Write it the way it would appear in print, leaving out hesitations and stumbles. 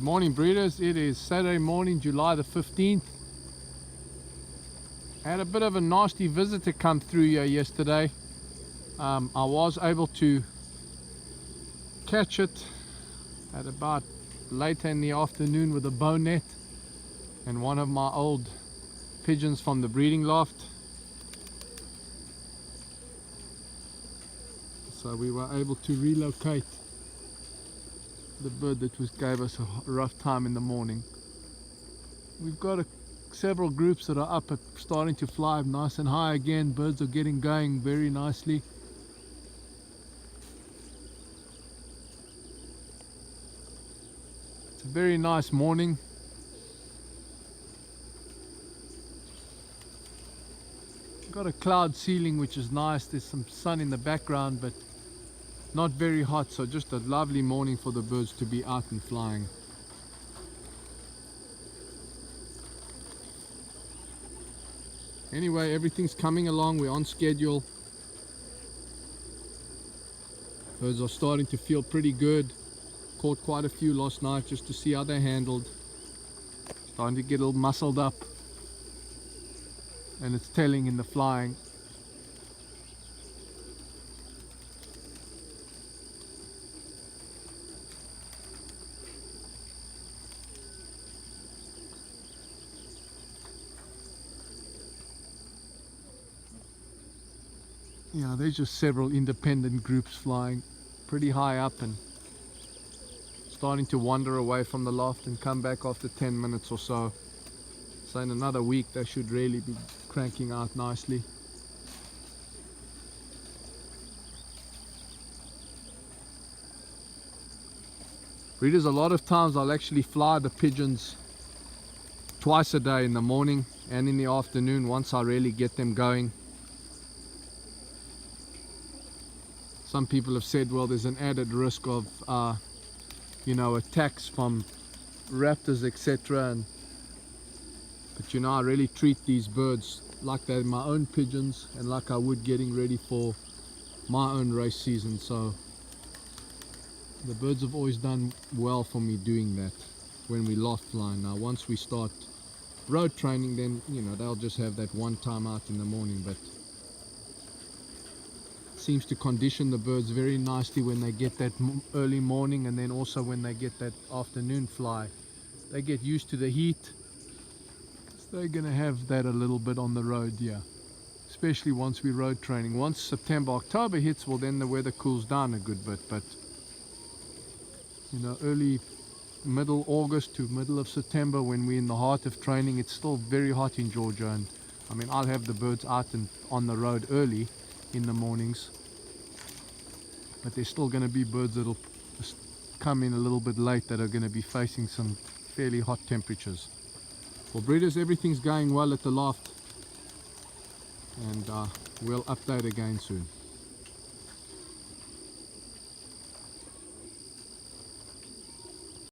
Good morning, breeders. It is Saturday morning, July the 15th. Had a bit of a nasty visitor come through here yesterday. I was able to catch it at about later in the afternoon with a bow net and one of my old pigeons from the breeding loft. So we were able to relocate the bird that gave us a rough time in the morning. We've got several groups that are up starting to fly nice and high again. Birds are getting going very nicely. It's a very nice morning. Got a cloud ceiling, which is nice. There's some sun in the background, but not very hot, so just a lovely morning for the birds to be out and flying. Anyway, everything's coming along. We're on schedule. Birds are starting to feel pretty good. Caught quite a few last night just to see how they handled. Starting to get a little muscled up, and it's telling in the flying. Yeah, there's just several independent groups flying pretty high up and starting to wander away from the loft and come back after 10 minutes or so. So in another week they should really be cranking out nicely. Breeders, a lot of times I'll actually fly the pigeons twice a day, in the morning and in the afternoon, once I really get them going. Some people have said, well, there's an added risk of attacks from raptors, etc. But I really treat these birds like they're my own pigeons and like I would getting ready for my own race season. So the birds have always done well for me doing that when we loft flying. Now once we start road training, then they'll just have that one time out in the morning, but seems to condition the birds very nicely when they get that early morning, and then also when they get that afternoon fly. They get used to the heat, so they're going to have that a little bit on the road, yeah, especially once we road training. Once September, October hits, well, then the weather cools down a good bit, but early middle August to middle of September, when we're in the heart of training, it's still very hot in Georgia. And I mean, I'll have the birds out and on the road early in the mornings, but there's still going to be birds that'll just come in a little bit late that are going to be facing some fairly hot temperatures. Well, breeders, everything's going well at the loft, and we'll update again soon.